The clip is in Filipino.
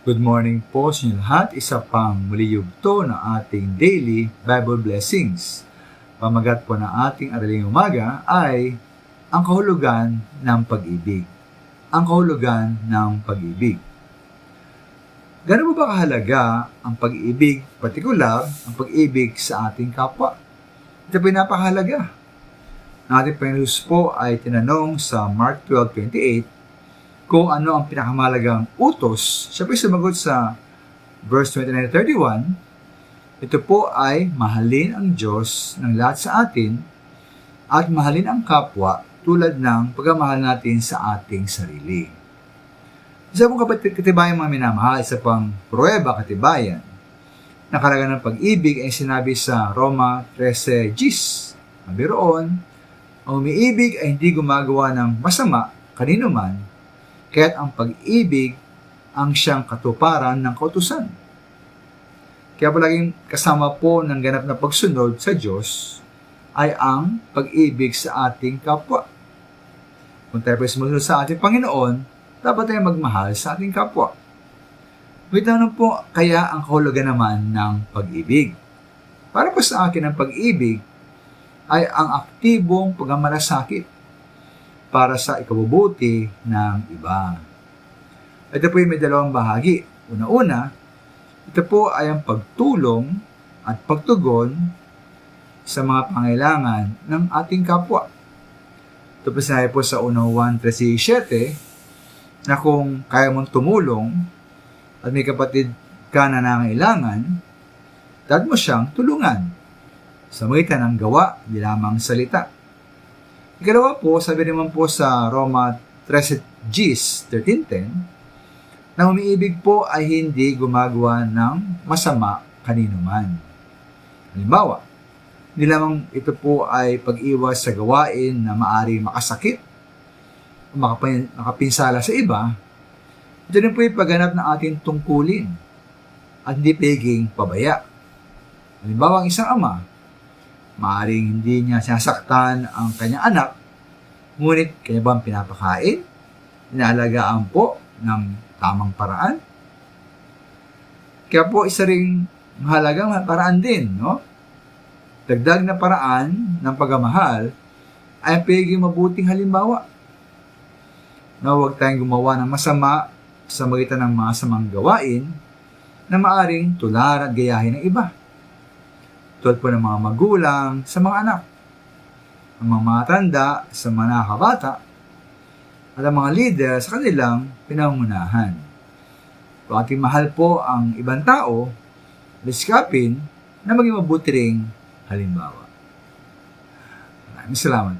Good morning po sa inyo lahat. Isa pang muli yugto ng ating daily Bible blessings. Pamagat po ng ating araling umaga ay ang kahulugan ng pag-ibig. Ang kahulugan ng pag-ibig. Gano'n mo ba kahalaga ang pag-ibig, partikular ang pag-ibig sa ating kapwa? Ito po napakahalaga. Ang ating Panginoon po ay tinanong sa Mark 12:28 kung ano ang pinakamahalagang utos. Siya po sumagot sa verse 29-31, ito po ay mahalin ang Diyos ng lahat sa atin at mahalin ang kapwa tulad ng pagmamahal natin sa ating sarili. Isa pong katibayan mga minamahal, isa pang pruweba katibayan na kahalagan ng pag-ibig ay sinabi sa Roma 13:10. Mabiroon, ang umiibig ay hindi gumagawa ng masama kanino man, kaya't ang pag-ibig ang siyang katuparan ng kautusan. Kaya palaging kasama po ng ganap na pagsunod sa Diyos ay ang pag-ibig sa ating kapwa. Kung tayo po sumunod sa ating Panginoon, dapat tayo magmahal sa ating kapwa. Wait lang po, kaya ang kahulugan naman ng pag-ibig. Para po sa akin, ang pag-ibig ay ang aktibong pagmamalasakit para sa ikabubuti ng iba. Ito po yung may dalawang bahagi. Una-una, ito po ay ang pagtulong at pagtugon sa mga pangailangan ng ating kapwa. Ito po sinabi po sa 1 13:7 na kung kaya mong tumulong at may kapatid ka na nangailangan, dapat mo siyang tulungan sa magitan ng gawa, di lamang salita. Ikalawa po, sabi naman po sa Roma 13:10, na umiibig po ay hindi gumagawa ng masama kanino man. Halimbawa, hindi lamang ito po ay pag-iwas sa gawain na maaari makasakit o makapinsala sa iba, ito rin po yung pagganap ng ating tungkulin at hindi pagiging pabaya. Halimbawa, ang isang ama, maaaring hindi niya sinasaktan ang kanyang anak, ngunit kanya bang pinapakain? Inaalagaan po ng tamang paraan? Kaya po isa ring mahalagang paraan din, no? Dagdag na paraan ng pagmamahal ay pagiging mabuting halimbawa. Na huwag tayong gumawa ng masama sa magitan ng masamang gawain na maaring tularan at gayahin ng iba. Tulad po ng mga magulang sa mga anak, ang mga matanda sa mga nakakabata, at ang mga leader sa kanilang pinangunahan. Kung ating mahal po ang ibang tao, biskapin na maging mabuti ring halimbawa. Maraming salamat.